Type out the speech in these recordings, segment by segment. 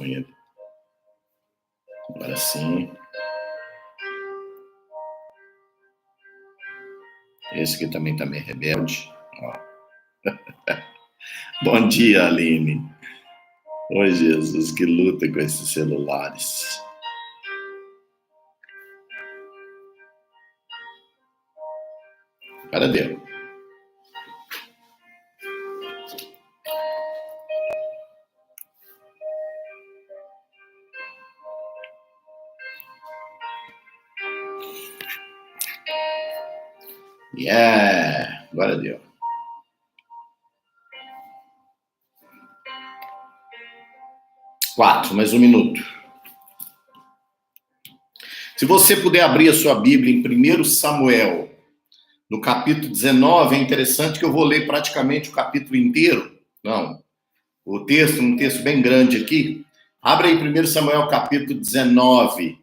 com ele. Agora sim. Esse aqui também tá meio rebelde. Ó. Bom dia, Aline. Oi, Jesus, que luta com esses celulares. Agora deu. Yeah! Agora deu. Mais um minuto. Se você puder abrir a sua Bíblia em 1 Samuel, no capítulo 19, é interessante que eu vou ler praticamente o capítulo inteiro. Não, o texto, um texto bem grande aqui. Abre aí 1 Samuel, capítulo 19.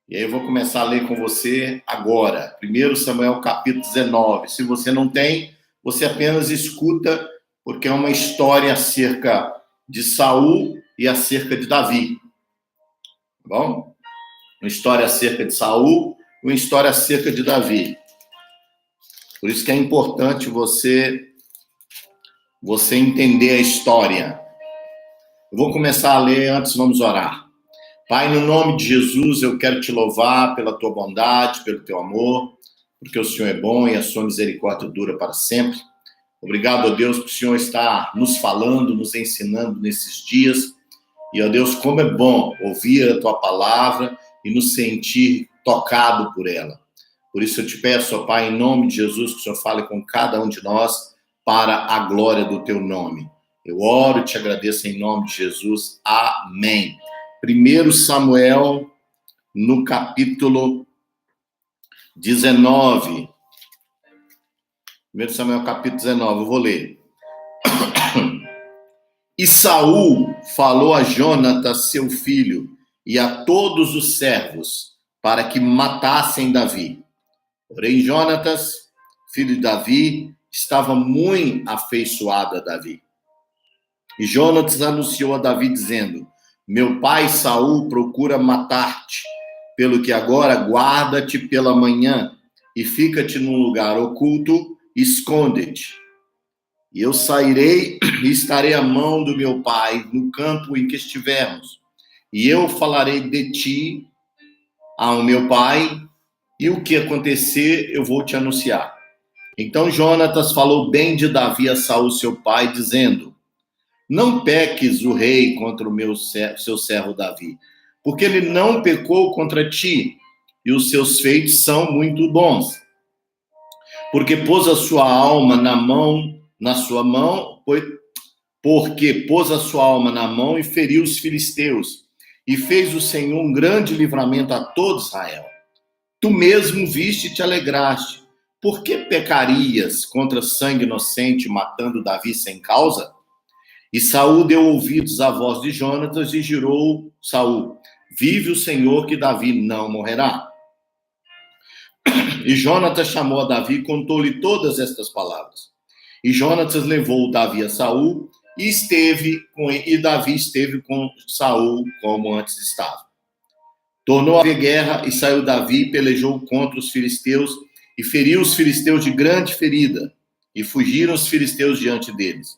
E aí eu vou começar a ler com você agora. 1 Samuel, capítulo 19. Se você não tem, você apenas escuta, porque é uma história acerca de Saul e acerca de Davi. Tá bom? Uma história acerca de Saul, uma história acerca de Davi. Por isso que é importante você entender a história. Eu vou começar a ler, antes vamos orar. Pai, no nome de Jesus, eu quero te louvar pela tua bondade, pelo teu amor, porque o Senhor é bom e a sua misericórdia dura para sempre. Obrigado, ó Deus, porque o Senhor está nos falando, nos ensinando nesses dias. E, ó Deus, como é bom ouvir a tua palavra e nos sentir tocado por ela. Por isso eu te peço, ó Pai, em nome de Jesus, que o Senhor fale com cada um de nós para a glória do teu nome. Eu oro e te agradeço em nome de Jesus. Amém. 1 Samuel, no capítulo 19. 1 Samuel, capítulo 19, eu vou ler. E Saul falou a Jonatas, seu filho, e a todos os servos, para que matassem Davi. Porém, Jonatas, filho de Davi, estava muito afeiçoado a Davi. E Jonatas anunciou a Davi, dizendo: meu pai Saul procura matar-te, pelo que agora guarda-te pela manhã, e fica-te num lugar oculto, esconde-te. E eu sairei e estarei à mão do meu pai no campo em que estivermos. E eu falarei de ti ao meu pai, e o que acontecer eu vou te anunciar. Então Jonatas falou bem de Davi a Saul, seu pai, dizendo: não peques o rei contra o seu servo Davi, porque ele não pecou contra ti, e os seus feitos são muito bons. Porque pôs a sua alma na sua mão, porque pôs a sua alma na mão e feriu os filisteus, e fez o Senhor um grande livramento a todo Israel. Tu mesmo viste e te alegraste. Por que pecarias contra sangue inocente, matando Davi sem causa? E Saul deu ouvidos à voz de Jonatas e jurou Saul: vive o Senhor que Davi não morrerá. E Jonatas chamou a Davi e contou-lhe todas estas palavras. E Jonatas levou Davi a Saul e Davi esteve com Saul como antes estava. Tornou a haver guerra e saiu Davi e pelejou contra os filisteus e feriu os filisteus de grande ferida, e fugiram os filisteus diante deles.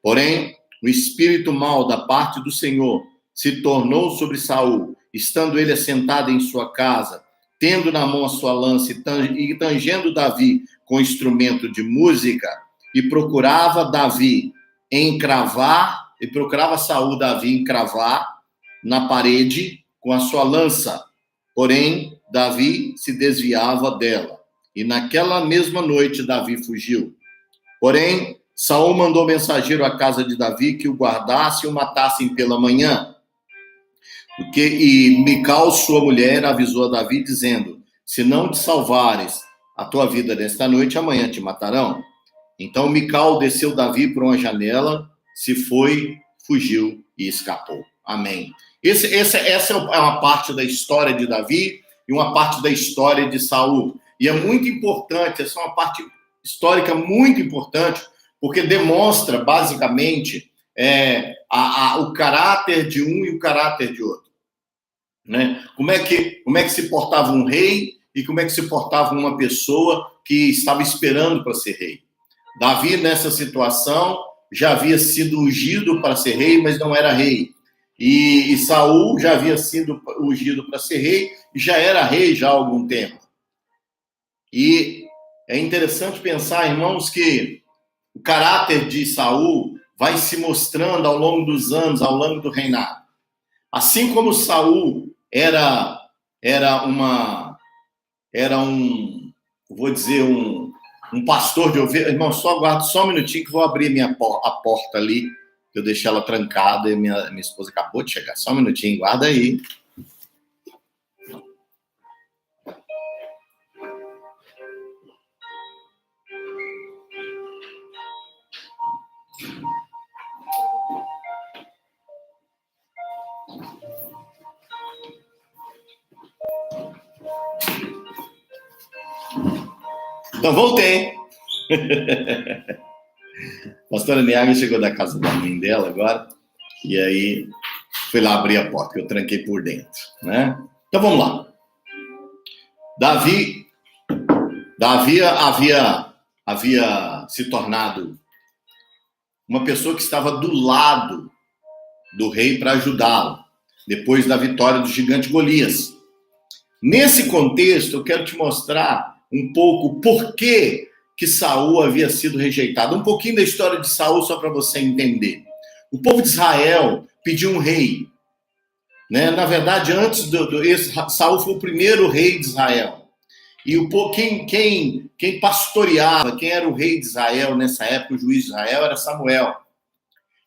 Porém, o espírito mau da parte do Senhor se tornou sobre Saul, estando ele assentado em sua casa, tendo na mão a sua lança e tangendo Davi com instrumento de música, e procurava Saul Davi encravar na parede com a sua lança. Porém, Davi se desviava dela. E naquela mesma noite Davi fugiu. Porém, Saul mandou mensageiro à casa de Davi que o guardasse e o matassem pela manhã. E Mical, sua mulher, avisou a Davi, dizendo: se não te salvares a tua vida nesta noite, amanhã te matarão. Então Mical desceu Davi por uma janela, se foi, fugiu e escapou. Amém. Essa é uma parte da história de Davi e uma parte da história de Saul. E é muito importante, essa é uma parte histórica muito importante, porque demonstra, basicamente, o caráter de um e o caráter de outro, né? Como é que se portava um rei e como é que se portava uma pessoa que estava esperando para ser rei. Davi, nessa situação, já havia sido ungido para ser rei, mas não era rei. E Saul já havia sido ungido para ser rei e já era rei já há algum tempo. E é interessante pensar, irmãos, que o caráter de Saul vai se mostrando ao longo dos anos, ao longo do reinado. Assim como Saul era um pastor de ovelhas. Irmão, só aguarda só um minutinho que vou abrir a porta ali, que eu deixei ela trancada e minha esposa acabou de chegar. Só um minutinho, guarda aí. Então, voltei. A pastora Niaga chegou da casa da mãe dela agora, e aí fui lá abrir a porta, que eu tranquei por dentro, né? Então, vamos lá. Davi havia se tornado uma pessoa que estava do lado do rei para ajudá-lo, depois da vitória do gigante Golias. Nesse contexto, eu quero te mostrar um pouco por que Saul havia sido rejeitado. Um pouquinho da história de Saul, só para você entender. O povo de Israel pediu um rei, né? Na verdade, antes Saul foi o primeiro rei de Israel. E quem pastoreava, quem era o rei de Israel nessa época, o juiz de Israel, era Samuel.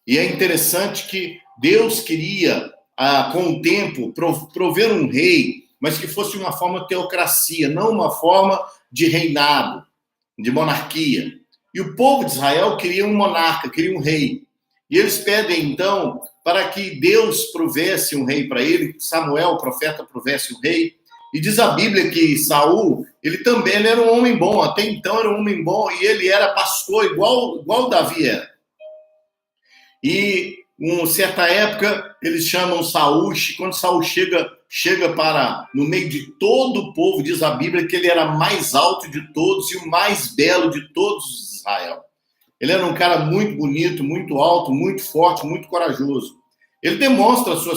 E é interessante que Deus queria, com o tempo, prover um rei, mas que fosse uma forma de teocracia, não uma forma de reinado, de monarquia. E o povo de Israel queria um monarca, queria um rei. E eles pedem, então, para que Deus provesse um rei para ele, que Samuel, o profeta, provesse um rei. E diz a Bíblia que Saul, ele era um homem bom, até então era um homem bom, e ele era pastor igual Davi era. E, em certa época, eles chamam Saul, quando Saul chega no meio de todo o povo, diz a Bíblia que ele era mais alto de todos e o mais belo de todos os de Israel. Ele era um cara muito bonito, muito alto, muito forte, muito corajoso. Ele demonstra a sua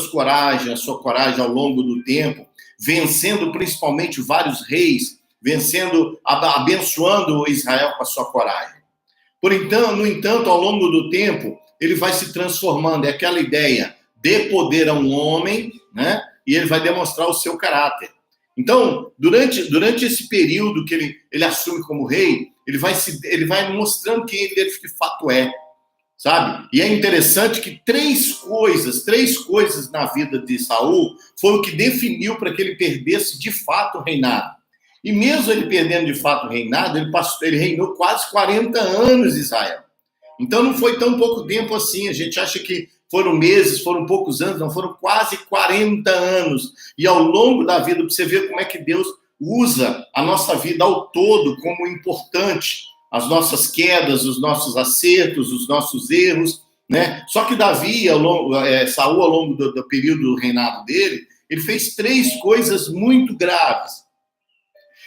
coragem ao longo do tempo, vencendo principalmente vários reis, abençoando Israel com a sua coragem. No entanto, ao longo do tempo, ele vai se transformando. É aquela ideia, dê poder a um homem, né? E ele vai demonstrar o seu caráter. Então, durante esse período que ele assume como rei, ele vai mostrando quem ele de fato é, sabe? E é interessante que três coisas na vida de Saul foi o que definiu para que ele perdesse de fato o reinado. E mesmo ele perdendo de fato o reinado, ele reinou quase 40 anos em Israel. Então não foi tão pouco tempo assim. A gente acha que foram meses, foram poucos anos, não, foram quase 40 anos. E ao longo da vida, você vê como é que Deus usa a nossa vida ao todo como importante, as nossas quedas, os nossos acertos, os nossos erros, né? Só que Saul, ao longo do período do reinado dele, ele fez 3 coisas muito graves.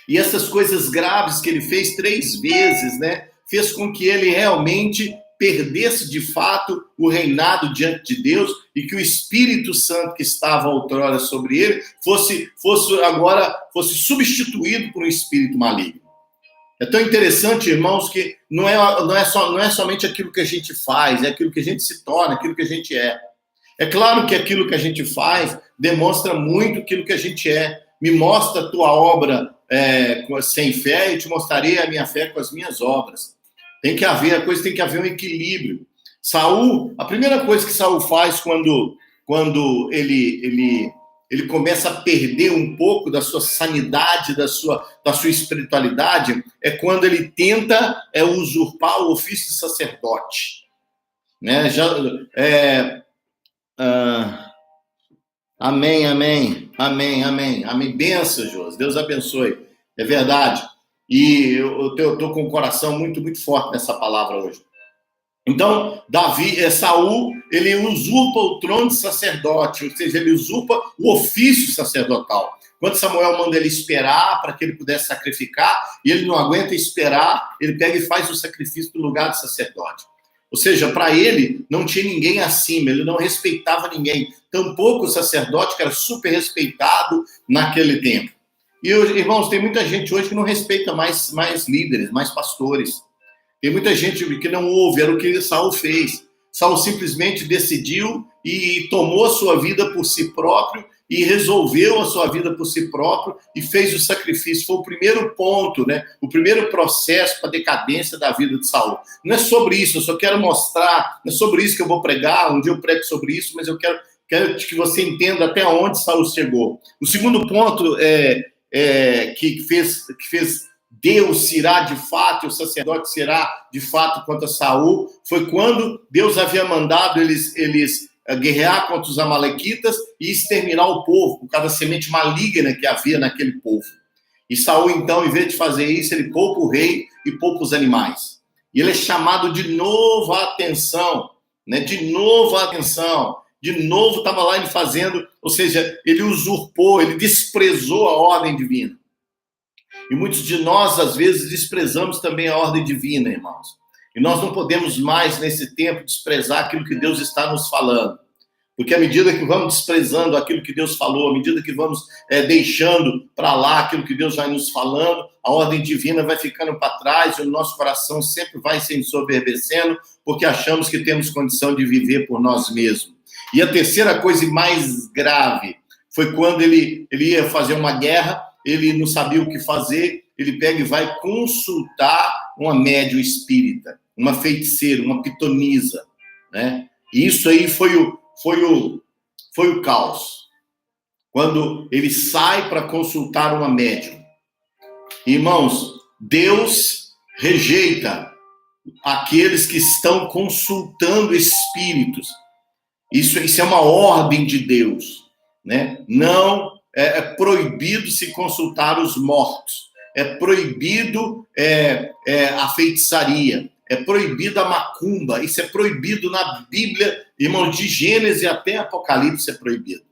E essas coisas graves que ele fez 3 vezes, né, fez com que ele realmente perdesse de fato o reinado diante de Deus e que o Espírito Santo que estava outrora sobre ele fosse substituído por um espírito maligno. É tão interessante, irmãos, que não é somente aquilo que a gente faz, é aquilo que a gente se torna, aquilo que a gente é. É claro que aquilo que a gente faz demonstra muito aquilo que a gente é. Me mostra a tua obra sem fé e te mostrarei a minha fé com as minhas obras. Tem que haver um equilíbrio. Saul, a primeira coisa que Saul faz quando ele começa a perder um pouco da sua sanidade, da sua espiritualidade, é quando ele tenta usurpar o ofício de sacerdote. Né? Amém. Benção, Josi. Deus abençoe. É verdade. E eu estou com o coração muito, muito forte nessa palavra hoje. Então, Saul, ele usurpa o trono de sacerdote, ou seja, ele usurpa o ofício sacerdotal. Quando Samuel manda ele esperar para que ele pudesse sacrificar, e ele não aguenta esperar, ele pega e faz o sacrifício no lugar do sacerdote. Ou seja, para ele, não tinha ninguém acima, ele não respeitava ninguém. Tampouco o sacerdote, que era super respeitado naquele tempo. E, irmãos, tem muita gente hoje que não respeita mais líderes, mais pastores. Tem muita gente que não ouve, era o que Saul fez. Saul simplesmente decidiu e tomou a sua vida por si próprio e resolveu a sua vida por si próprio e fez o sacrifício. Foi o primeiro ponto, né? O primeiro processo para a decadência da vida de Saul. Não é sobre isso, eu só quero mostrar, não é sobre isso que eu vou pregar, um dia eu prego sobre isso, mas eu quero que você entenda até onde Saul chegou. O segundo ponto que fez Deus será de fato, e o sacerdote será de fato contra Saul, foi quando Deus havia mandado eles guerrear contra os amalequitas e exterminar o povo, por causa da semente maligna que havia naquele povo. E Saul, então, em vez de fazer isso, ele poupa o rei e poupa os animais. E ele é chamado de novo à atenção, né? De novo à atenção. De novo estava lá ele fazendo, ou seja, ele usurpou, ele desprezou a ordem divina. E muitos de nós, às vezes, desprezamos também a ordem divina, irmãos. E nós não podemos mais, nesse tempo, desprezar aquilo que Deus está nos falando. Porque à medida que vamos desprezando aquilo que Deus falou, à medida que vamos deixando para lá aquilo que Deus vai nos falando, a ordem divina vai ficando para trás e o nosso coração sempre vai se ensoberbecendo, porque achamos que temos condição de viver por nós mesmos. E a terceira coisa mais grave foi quando ele ia fazer uma guerra, ele não sabia o que fazer, ele pega e vai consultar uma médium espírita, uma feiticeira, uma pitonisa, né? E isso aí foi o caos. Quando ele sai para consultar uma médium. Irmãos, Deus rejeita aqueles que estão consultando espíritos. Isso é uma ordem de Deus, né? Não é proibido se consultar os mortos. É proibido a feitiçaria. É proibido a macumba. Isso é proibido na Bíblia, irmãos, de Gênesis até Apocalipse é proibido.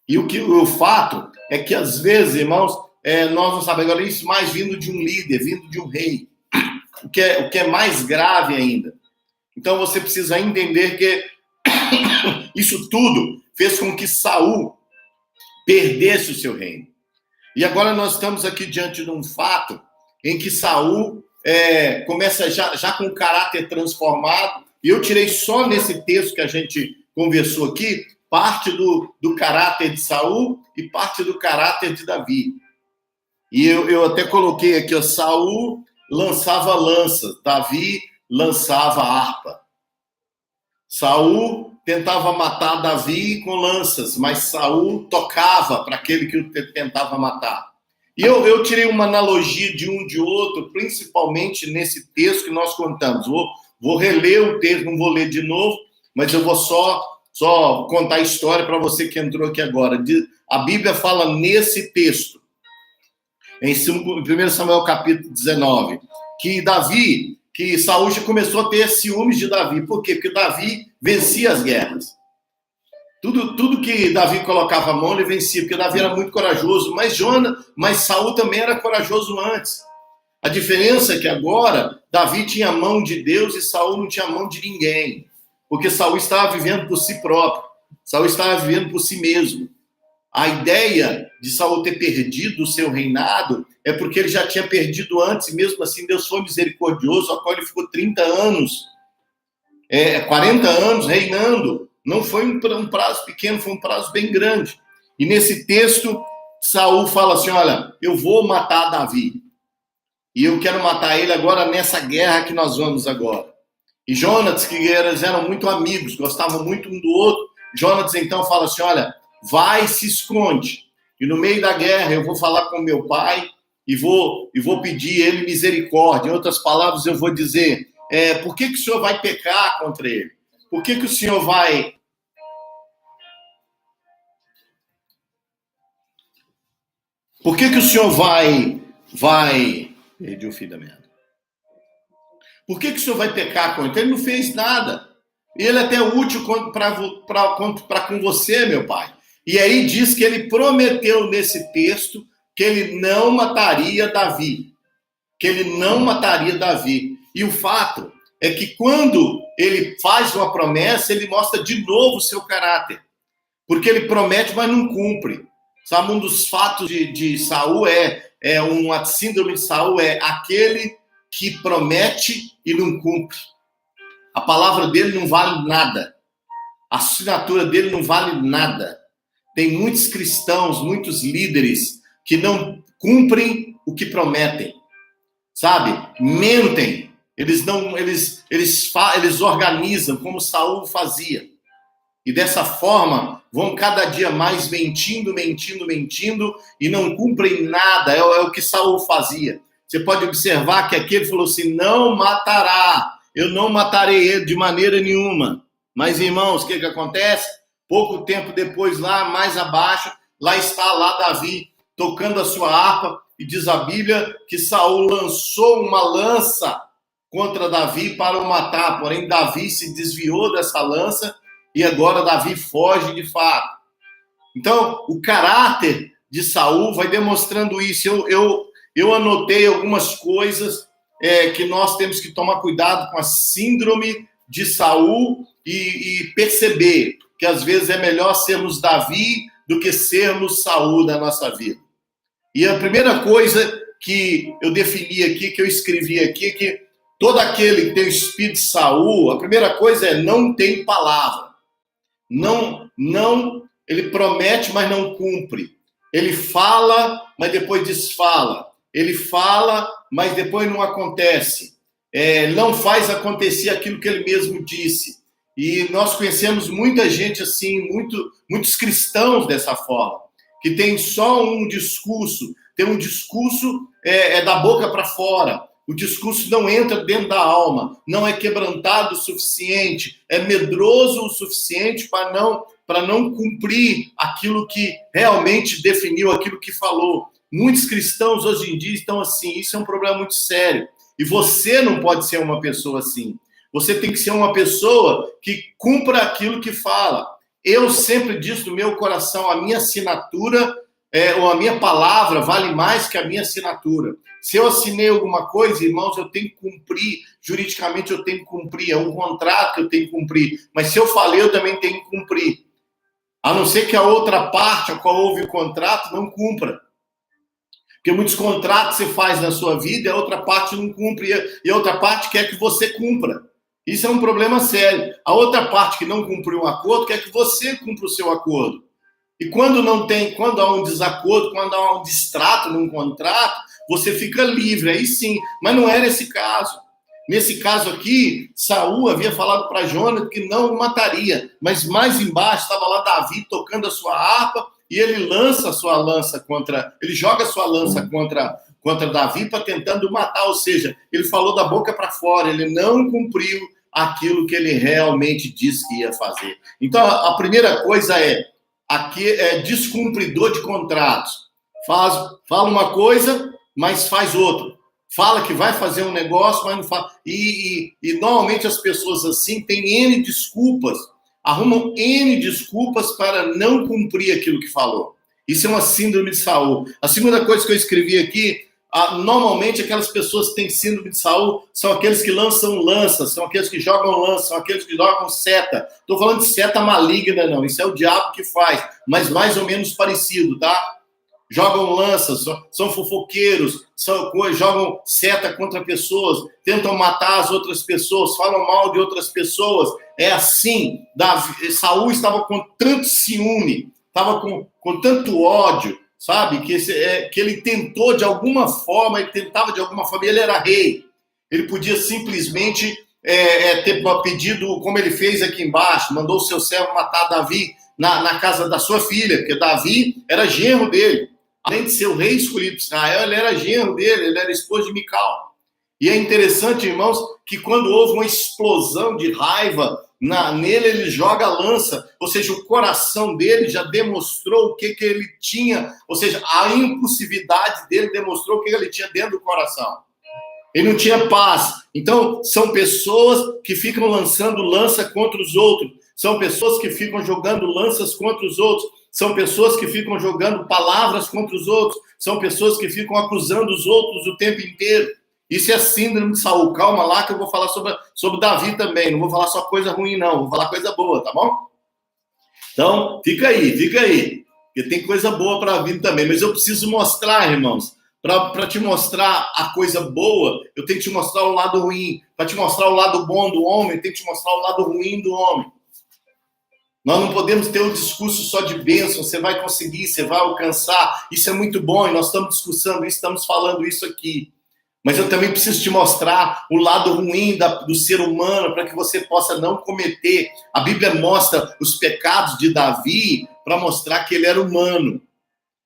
E o fato é que, às vezes, irmãos, nós não sabemos. Agora, isso mais vindo de um líder, vindo de um rei. O que é mais grave ainda. Então, você precisa entender que isso tudo fez com que Saul perdesse o seu reino. E agora nós estamos aqui diante de um fato em que Saul começa já com o caráter transformado. E eu tirei só nesse texto que a gente conversou aqui, parte do caráter de Saul e parte do caráter de Davi. E eu até coloquei aqui, ó, Saul lançava lança, Davi lançava harpa. Saul tentava matar Davi com lanças, mas Saul tocava para aquele que o tentava matar. E eu tirei uma analogia de um de outro, principalmente nesse texto que nós contamos. Vou reler o texto, não vou ler de novo, mas eu vou só contar a história para você que entrou aqui agora. A Bíblia fala nesse texto, em 1 Samuel capítulo 19, que Saul já começou a ter ciúmes de Davi. Por quê? Porque Davi vencia as guerras. Tudo que Davi colocava a mão, ele vencia, porque Davi era muito corajoso. Mas Saul também era corajoso antes. A diferença é que agora Davi tinha a mão de Deus e Saul não tinha a mão de ninguém. Porque Saul estava vivendo por si próprio. Saul estava vivendo por si mesmo. A ideia de Saul ter perdido o seu reinado é porque ele já tinha perdido antes, e mesmo assim Deus foi misericordioso, ao qual ele ficou 30 anos, 40 anos reinando. Não foi um prazo pequeno, foi um prazo bem grande. E nesse texto, Saul fala assim, olha, eu vou matar Davi. E eu quero matar ele agora nessa guerra que nós vamos agora. E Jonatas, que eles eram muito amigos, gostavam muito um do outro, Jonatas então fala assim, olha, vai, se esconde. E no meio da guerra eu vou falar com meu pai e vou pedir ele misericórdia. Em outras palavras, eu vou dizer, por que o senhor vai pecar contra ele? Por que o senhor vai... Por que o senhor vai... Perdi o fio da merda. Por que o senhor vai pecar contra ele? Ele não fez nada. Ele é até útil para com você, meu pai. E aí diz que ele prometeu nesse texto que ele não mataria Davi. Que ele não mataria Davi. E o fato é que quando ele faz uma promessa, ele mostra de novo o seu caráter. Porque ele promete, mas não cumpre. Sabe, um dos fatos de Saul uma síndrome de Saul é aquele que promete e não cumpre. A palavra dele não vale nada. A assinatura dele não vale nada. Tem muitos cristãos, muitos líderes que não cumprem o que prometem. Sabe? Mentem. Eles organizam como Saul fazia. E dessa forma vão cada dia mais mentindo e não cumprem nada. É o que Saul fazia. Você pode observar que aqui ele falou assim, não matará. Eu não matarei ele de maneira nenhuma. Mas, irmãos, o que acontece? Pouco tempo depois, lá mais abaixo, lá está Davi tocando a sua harpa, e diz a Bíblia que Saul lançou uma lança contra Davi para o matar. Porém, Davi se desviou dessa lança e agora Davi foge de fato. Então, o caráter de Saul vai demonstrando isso. Eu anotei algumas coisas que nós temos que tomar cuidado com a síndrome de Saul e perceber que às vezes é melhor sermos Davi do que sermos Saul na nossa vida. E a primeira coisa que eu defini aqui, que eu escrevi aqui, que todo aquele que tem o espírito de Saul, a primeira coisa é não tem palavra. Ele promete, mas não cumpre. Ele fala, mas depois desfala. Ele fala, mas depois não acontece. Não faz acontecer aquilo que ele mesmo disse. E nós conhecemos muita gente assim, muitos cristãos dessa forma, que tem só um discurso, tem um discurso da boca para fora. O discurso não entra dentro da alma, não é quebrantado o suficiente, é medroso o suficiente para não cumprir aquilo que realmente definiu, aquilo que falou. Muitos cristãos hoje em dia estão assim, isso é um problema muito sério. E você não pode ser uma pessoa assim. Você tem que ser uma pessoa que cumpra aquilo que fala. Eu sempre disse no meu coração, a minha assinatura ou a minha palavra vale mais que a minha assinatura. Se eu assinei alguma coisa, irmãos, eu tenho que cumprir. Juridicamente eu tenho que cumprir. É um contrato que eu tenho que cumprir. Mas se eu falei, eu também tenho que cumprir. A não ser que a outra parte a qual houve o contrato não cumpra. Porque muitos contratos você faz na sua vida e a outra parte não cumpre. E a outra parte quer que você cumpra. Isso é um problema sério. A outra parte que não cumpriu um acordo quer que você cumpra o seu acordo. E quando há um desacordo, quando há um distrato num contrato, você fica livre, aí sim. Mas não era esse caso. Nesse caso aqui, Saul havia falado para Jonas que não o mataria. Mas mais embaixo estava lá Davi tocando a sua harpa e ele lança a sua lança ele joga a sua lança contra Davi para tentando matar. Ou seja, ele falou da boca para fora, ele não cumpriu aquilo que ele realmente disse que ia fazer. Então, a primeira coisa aqui é descumpridor de contratos. Fala uma coisa, mas faz outra. Fala que vai fazer um negócio, mas não faz. E normalmente as pessoas assim têm N desculpas, arrumam N desculpas para não cumprir aquilo que falou. Isso é uma síndrome de Saul. A segunda coisa que eu escrevi aqui, normalmente aquelas pessoas que têm síndrome de Saul são aqueles que lançam lanças, são aqueles que jogam lança, são aqueles que jogam seta. Estou falando de seta maligna, não. Isso é o diabo que faz, mas mais ou menos parecido, tá? Jogam lanças, são fofoqueiros, jogam seta contra pessoas, tentam matar as outras pessoas, falam mal de outras pessoas. É assim. Saul estava com tanto ciúme, estava com tanto ódio, sabe? Que ele tentou de alguma forma, ele era rei. Ele podia simplesmente ter pedido, como ele fez aqui embaixo, mandou o seu servo matar Davi na casa da sua filha, porque Davi era genro dele. Além de ser o rei escolhido de Israel, ele era genro dele, ele era esposo de Mical. E é interessante, irmãos, que quando houve uma explosão de raiva nele, ele joga a lança, ou seja, o coração dele já demonstrou o que ele tinha, ou seja, a impulsividade dele demonstrou o que ele tinha dentro do coração. Ele não tinha paz. Então, são pessoas que ficam lançando lança contra os outros. São pessoas que ficam jogando lanças contra os outros. São pessoas que ficam jogando palavras contra os outros. São pessoas que ficam acusando os outros o tempo inteiro. Isso é a síndrome de Saul. Calma lá que eu vou falar sobre Davi também. Não vou falar só coisa ruim, não. Vou falar coisa boa, tá bom? Então, fica aí. Porque tem coisa boa para vir também. Mas eu preciso mostrar, irmãos. Para te mostrar a coisa boa, eu tenho que te mostrar o lado ruim. Para te mostrar o lado bom do homem, eu tenho que te mostrar o lado ruim do homem. Nós não podemos ter um discurso só de bênção, você vai conseguir, você vai alcançar. Isso é muito bom e nós estamos discussando isso, estamos falando isso aqui. Mas eu também preciso te mostrar o lado ruim do ser humano para que você possa não cometer. A Bíblia mostra os pecados de Davi para mostrar que ele era humano.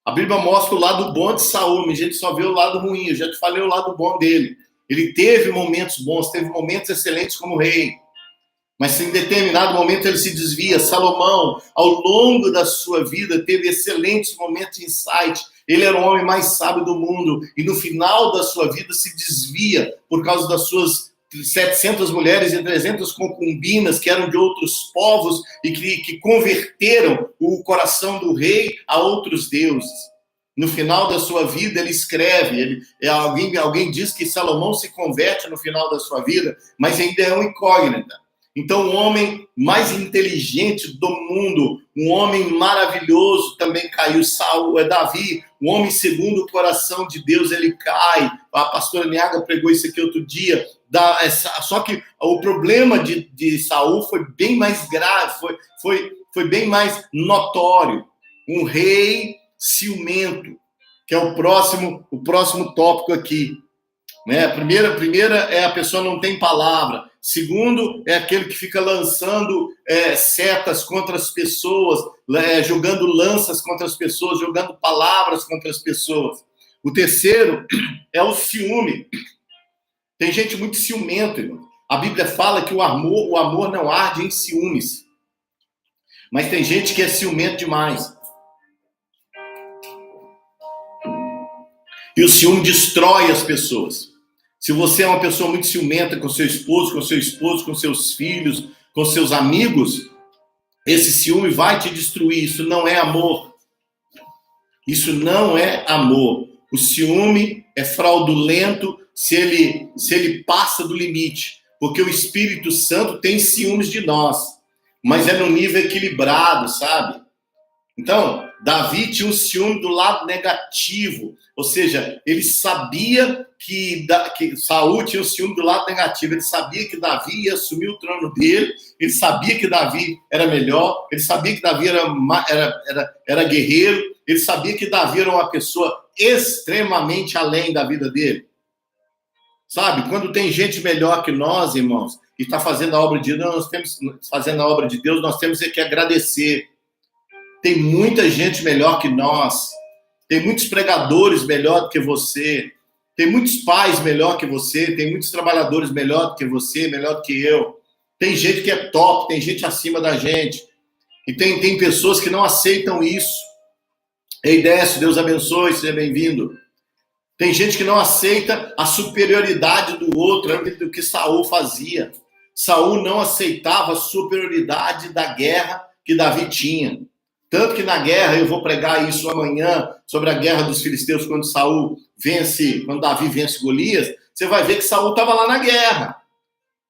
A Bíblia mostra o lado bom de Saul, mas a gente só vê o lado ruim. Eu já te falei o lado bom dele. Ele teve momentos bons, teve momentos excelentes como rei. Mas em determinado momento ele se desvia. Salomão, ao longo da sua vida, teve excelentes momentos de insight. Ele era o homem mais sábio do mundo. E no final da sua vida se desvia por causa das suas 700 mulheres e 300 concubinas que eram de outros povos e que converteram o coração do rei a outros deuses. No final da sua vida, ele escreve. Alguém diz que Salomão se converte no final da sua vida, mas ainda é uma incógnita. Então, o homem mais inteligente do mundo, um homem maravilhoso, também caiu. Davi, o homem segundo o coração de Deus, ele cai. A pastora Niaga pregou isso aqui outro dia. Só que o problema de Saul foi bem mais grave, foi bem mais notório. Um rei ciumento, que é o próximo tópico aqui. Né? A primeira é a pessoa não tem palavra. Segundo, é aquele que fica lançando setas contra as pessoas, jogando lanças contra as pessoas, jogando palavras contra as pessoas. O terceiro é o ciúme. Tem gente muito ciumento, irmão. A Bíblia fala que o amor não arde em ciúmes. Mas tem gente que é ciumento demais. E o ciúme destrói as pessoas. Se você é uma pessoa muito ciumenta com seu esposo, com seus filhos, com seus amigos, esse ciúme vai te destruir. Isso não é amor. Isso não é amor. O ciúme é fraudulento se ele passa do limite. Porque o Espírito Santo tem ciúmes de nós. Mas é num nível equilibrado, sabe? Então, Davi tinha um ciúme do lado negativo. Ou seja, ele sabia que Saul tinha um ciúme do lado negativo. Ele sabia que Davi ia assumir o trono dele. Ele sabia que Davi era melhor. Ele sabia que Davi era guerreiro. Ele sabia que Davi era uma pessoa extremamente além da vida dele. Sabe? Quando tem gente melhor que nós, irmãos, e está fazendo a obra de Deus, nós temos que agradecer. Tem muita gente melhor que nós. Tem muitos pregadores melhor do que você. Tem muitos pais melhor que você. Tem muitos trabalhadores melhor do que você, melhor do que eu. Tem gente que é top, tem gente acima da gente. E tem pessoas que não aceitam isso. Ei, Décio, Deus abençoe, seja bem-vindo. Tem gente que não aceita a superioridade do outro, do que Saul fazia. Saul não aceitava a superioridade da guerra que Davi tinha. Tanto que na guerra, eu vou pregar isso amanhã, sobre a guerra dos filisteus, quando Davi vence Golias, você vai ver que Saul estava lá na guerra.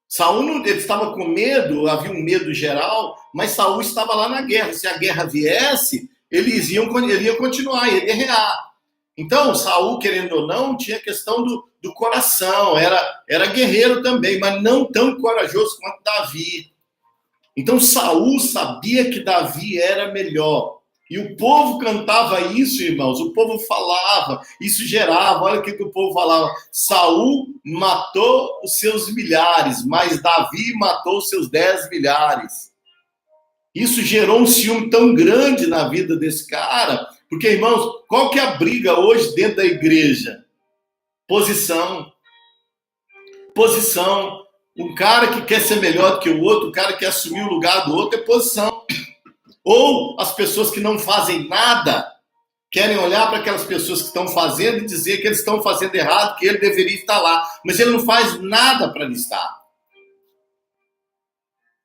Saul ele estava com medo, havia um medo geral, mas Saul estava lá na guerra. Se a guerra viesse, ele ia continuar, ia guerrear. Então, Saul, querendo ou não, tinha a questão do coração, era guerreiro também, mas não tão corajoso quanto Davi. Então, Saul sabia que Davi era melhor. E o povo cantava isso, irmãos. O povo falava, isso gerava. Olha o que o povo falava. Saul matou os seus milhares, mas Davi matou os seus 10 milhares. Isso gerou um ciúme tão grande na vida desse cara. Porque, irmãos, qual que é a briga hoje dentro da igreja? Posição. Posição. Um cara que quer ser melhor do que o outro, o cara que quer assumir o lugar do outro é posição. Ou as pessoas que não fazem nada Querem olhar para aquelas pessoas que estão fazendo e dizer que eles estão fazendo errado, que ele deveria estar lá. Mas ele não faz nada para estar.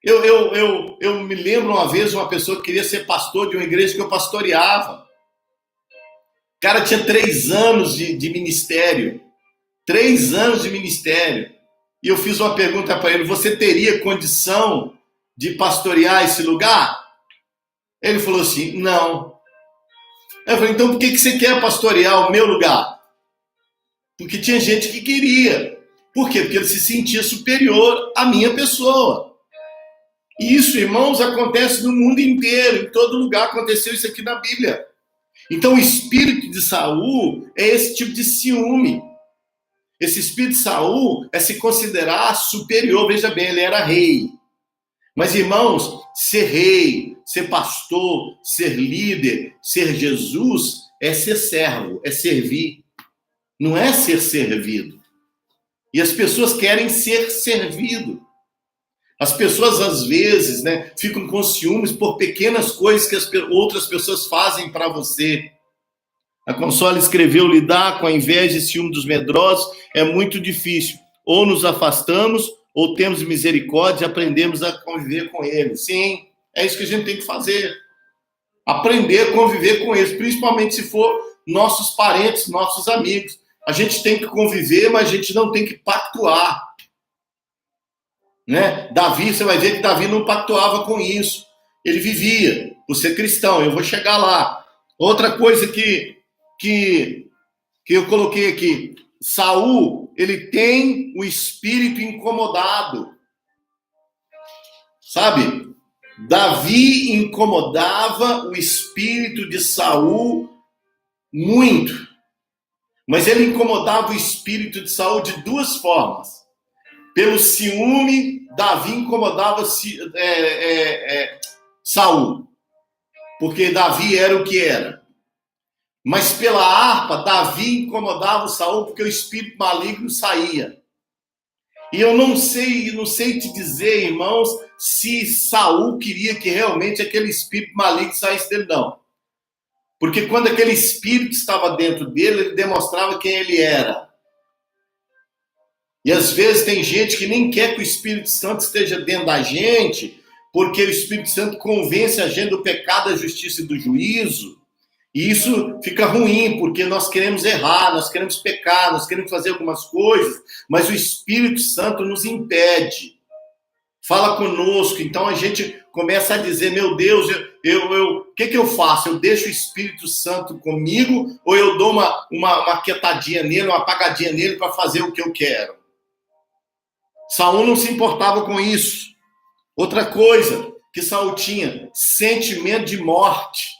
Eu me lembro uma vez uma pessoa que queria ser pastor de uma igreja que eu pastoreava. O cara tinha 3 anos de ministério. 3 anos de ministério. E eu fiz uma pergunta para ele: você teria condição de pastorear esse lugar? Ele falou assim: não. Eu falei: então por que você quer pastorear o meu lugar? Porque tinha gente que queria. Por quê? Porque ele se sentia superior à minha pessoa. E isso, irmãos, acontece no mundo inteiro. Em todo lugar aconteceu isso aqui na Bíblia. Então o espírito de Saul é esse tipo de ciúme. Esse espírito de Saul é se considerar superior. Veja bem, ele era rei. Mas, irmãos, ser rei, ser pastor, ser líder, ser Jesus, é ser servo, é servir. Não é ser servido. E as pessoas querem ser servido. As pessoas, às vezes, ficam com ciúmes por pequenas coisas que as outras pessoas fazem para você. A Consola escreveu: lidar com a inveja e ciúme dos medrosos é muito difícil. Ou nos afastamos, ou temos misericórdia e aprendemos a conviver com eles. Sim, é isso que a gente tem que fazer. Aprender a conviver com eles, principalmente se for nossos parentes, nossos amigos. A gente tem que conviver, mas a gente não tem que pactuar. Davi, você vai ver que Davi não pactuava com isso. Ele vivia por ser cristão. Eu vou chegar lá. Outra coisa que eu coloquei aqui: Saul, ele tem o espírito incomodado. Sabe? Davi incomodava o espírito de Saul muito. Mas ele incomodava o espírito de Saul de 2 formas. Pelo ciúme, Davi incomodava Saul. Porque Davi era o que era. Mas pela harpa, Davi incomodava Saul porque o espírito maligno saía. E eu não sei te dizer, irmãos, se Saul queria que realmente aquele espírito maligno saísse dele, não. Porque quando aquele espírito estava dentro dele, ele demonstrava quem ele era. E às vezes tem gente que nem quer que o Espírito Santo esteja dentro da gente, porque o Espírito Santo convence a gente do pecado, da justiça e do juízo. E isso fica ruim, porque nós queremos errar, nós queremos pecar, nós queremos fazer algumas coisas, mas o Espírito Santo nos impede. Fala conosco, então a gente começa a dizer: meu Deus, o que eu faço? Eu deixo o Espírito Santo comigo ou eu dou uma quietadinha nele, uma apagadinha nele para fazer o que eu quero? Saul não se importava com isso. Outra coisa que Saul tinha: sentimento de morte.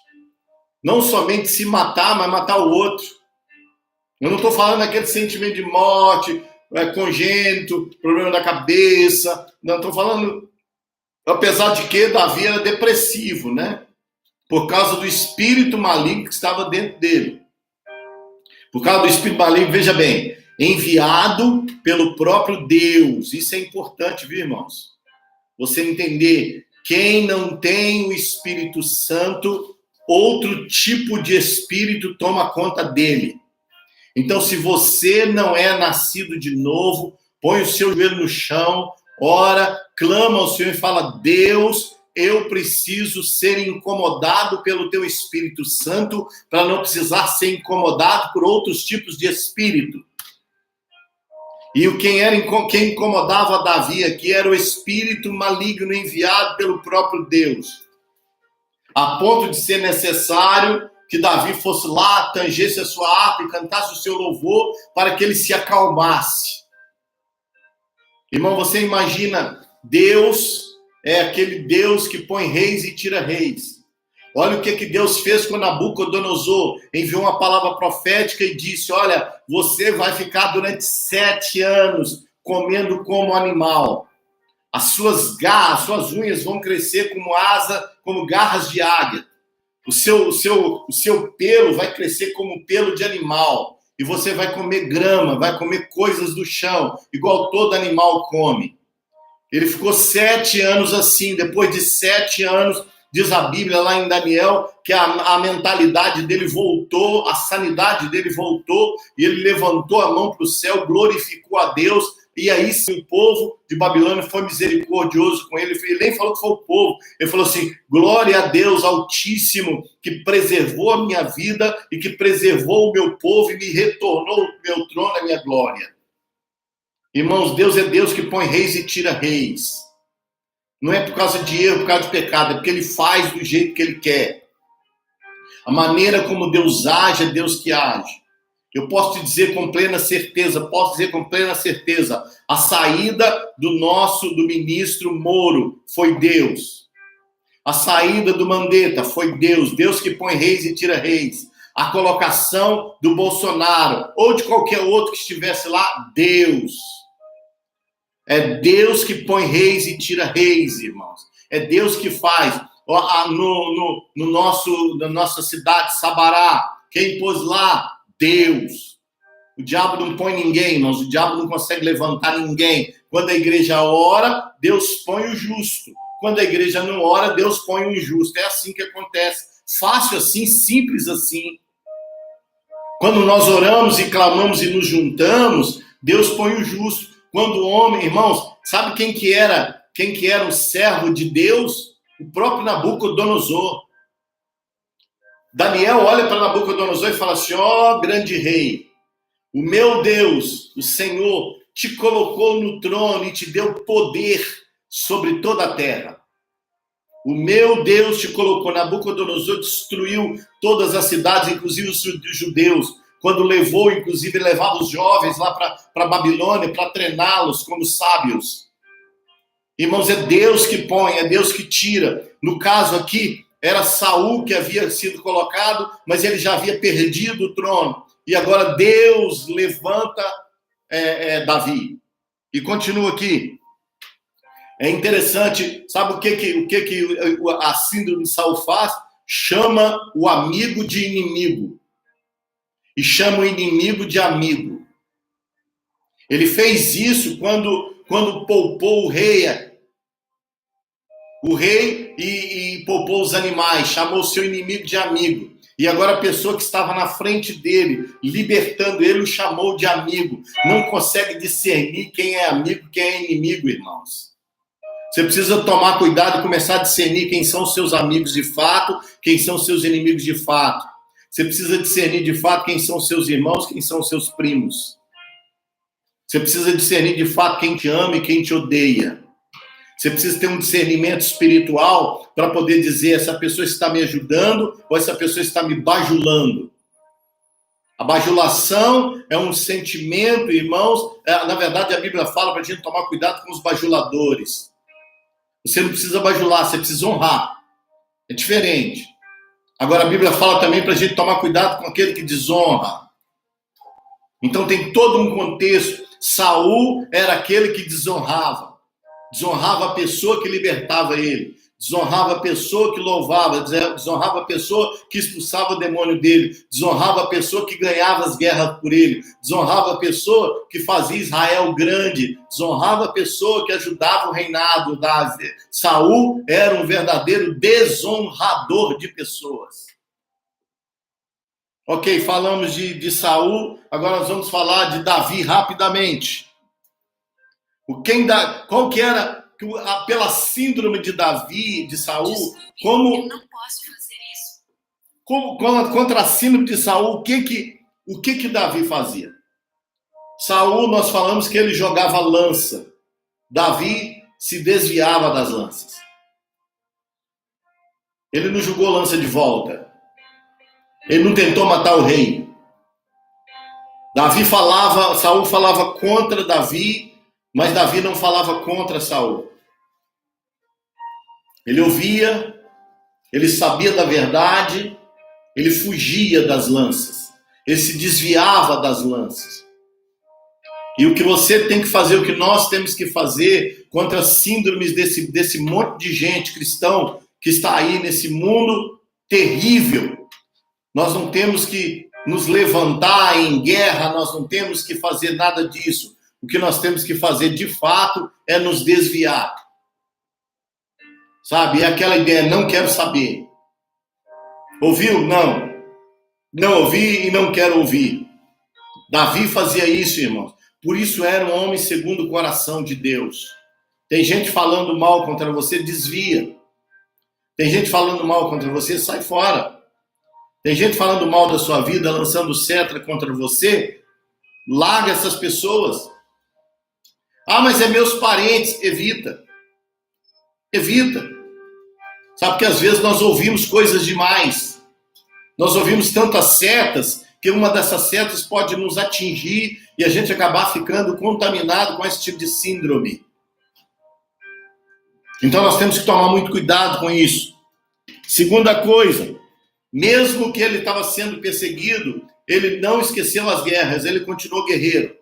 Não somente se matar, mas matar o outro. Eu não estou falando daquele sentimento de morte, congênito, problema da cabeça. Não, estou falando, apesar de que Davi era depressivo, por causa do espírito maligno que estava dentro dele. Por causa do espírito maligno, veja bem, enviado pelo próprio Deus. Isso é importante, viu, irmãos? Você entender: quem não tem o Espírito Santo, outro tipo de espírito toma conta dele. Então, se você não é nascido de novo, põe o seu joelho no chão, ora, clama ao Senhor e fala: Deus, eu preciso ser incomodado pelo teu Espírito Santo para não precisar ser incomodado por outros tipos de espírito. E quem incomodava Davi aqui era o espírito maligno enviado pelo próprio Deus, a ponto de ser necessário que Davi fosse lá, tangesse a sua harpa e cantasse o seu louvor para que ele se acalmasse. Irmão, você imagina, Deus é aquele Deus que põe reis e tira reis. Olha o que Deus fez com Nabucodonosor. Enviou uma palavra profética e disse: olha, você vai ficar durante 7 anos comendo como animal. As suas unhas vão crescer como garras de águia. O seu pelo vai crescer como pelo de animal. E você vai comer grama, vai comer coisas do chão, igual todo animal come. Ele ficou 7 anos assim. Depois de 7 anos, diz a Bíblia lá em Daniel, que a mentalidade dele voltou, a sanidade dele voltou, e ele levantou a mão para o céu, glorificou a Deus, e aí sim o povo de Babilônia foi misericordioso com ele. Ele nem falou que foi o povo, ele falou assim: glória a Deus Altíssimo, que preservou a minha vida e que preservou o meu povo e me retornou o meu trono, a minha glória. Irmãos, Deus é Deus que põe reis e tira reis. Não é por causa de erro, por causa de pecado, é porque ele faz do jeito que ele quer. A maneira como Deus age é Deus que age. Eu posso te dizer com plena certeza, a saída do ministro Moro foi Deus. A saída do Mandetta foi Deus, Deus que põe reis e tira reis. A colocação do Bolsonaro ou de qualquer outro que estivesse lá, Deus. É Deus que põe reis e tira reis, irmãos. É Deus que faz. Na nossa cidade, Sabará, quem pôs lá? Deus. O diabo não põe ninguém, irmãos. O diabo não consegue levantar ninguém. Quando a igreja ora, Deus põe o justo. Quando a igreja não ora, Deus põe o injusto. É assim que acontece. Fácil assim, simples assim. Quando nós oramos e clamamos e nos juntamos, Deus põe o justo. Quando o homem, irmãos, sabe quem que era o servo de Deus? O próprio Nabucodonosor. Daniel olha para Nabucodonosor e fala assim: ó, grande rei, o meu Deus, o Senhor, te colocou no trono e te deu poder sobre toda a terra. O meu Deus te colocou. Nabucodonosor destruiu todas as cidades, inclusive os judeus. Quando levava os jovens lá para Babilônia, para treiná-los como sábios. Irmãos, é Deus que põe, é Deus que tira. No caso aqui, era Saul que havia sido colocado, mas ele já havia perdido o trono. E agora Deus levanta Davi. E continua aqui. É interessante, sabe o que a síndrome de Saul faz? Chama o amigo de inimigo. E chama o inimigo de amigo. Ele fez isso quando poupou o rei e poupou os animais, chamou seu inimigo de amigo. E agora a pessoa que estava na frente dele, libertando ele, o chamou de amigo. Não consegue discernir quem é amigo, quem é inimigo, irmãos. Você precisa tomar cuidado e começar a discernir quem são seus amigos de fato, quem são seus inimigos de fato. Você precisa discernir de fato quem são seus irmãos, quem são seus primos. Você precisa discernir de fato quem te ama e quem te odeia. Você precisa ter um discernimento espiritual para poder dizer: essa pessoa está me ajudando ou essa pessoa está me bajulando. A bajulação é um sentimento, irmãos. Na verdade, a Bíblia fala para a gente tomar cuidado com os bajuladores. Você não precisa bajular, você precisa honrar. É diferente. Agora, a Bíblia fala também para a gente tomar cuidado com aquele que desonra. Então, tem todo um contexto. Saul era aquele que desonrava. Desonrava a pessoa que libertava ele. Desonrava a pessoa que louvava. Desonrava a pessoa que expulsava o demônio dele. Desonrava a pessoa que ganhava as guerras por ele. Desonrava a pessoa que fazia Israel grande. Desonrava a pessoa que ajudava o reinado. Saul era um verdadeiro desonrador de pessoas. Ok, falamos de Saul. Agora nós vamos falar de Davi rapidamente. Qual que era, pela síndrome de Davi, de Saul, como... Eu não posso fazer isso. Contra a síndrome de Saul, o que Davi fazia? Saul, nós falamos que ele jogava lança. Davi se desviava das lanças. Ele não jogou lança de volta. Ele não tentou matar o rei. Saul falava contra Davi, mas Davi não falava contra Saul. Ele ouvia, ele sabia da verdade, ele fugia das lanças, ele se desviava das lanças. E o que você tem que fazer, o que nós temos que fazer contra as síndromes desse monte de gente cristão que está aí nesse mundo terrível. Nós não temos que nos levantar em guerra, nós não temos que fazer nada disso. O que nós temos que fazer, de fato, é nos desviar. Sabe? É aquela ideia, não quero saber. Ouviu? Não. Não ouvi e não quero ouvir. Davi fazia isso, irmãos. Por isso era um homem segundo o coração de Deus. Tem gente falando mal contra você, desvia. Tem gente falando mal contra você, sai fora. Tem gente falando mal da sua vida, lançando cetra contra você, larga essas pessoas. Ah, mas é meus parentes, evita. Evita. Sabe que às vezes nós ouvimos coisas demais. Nós ouvimos tantas setas que uma dessas setas pode nos atingir e a gente acabar ficando contaminado com esse tipo de síndrome. Então nós temos que tomar muito cuidado com isso. Segunda coisa, mesmo que ele estava sendo perseguido, ele não esqueceu as guerras, ele continuou guerreiro,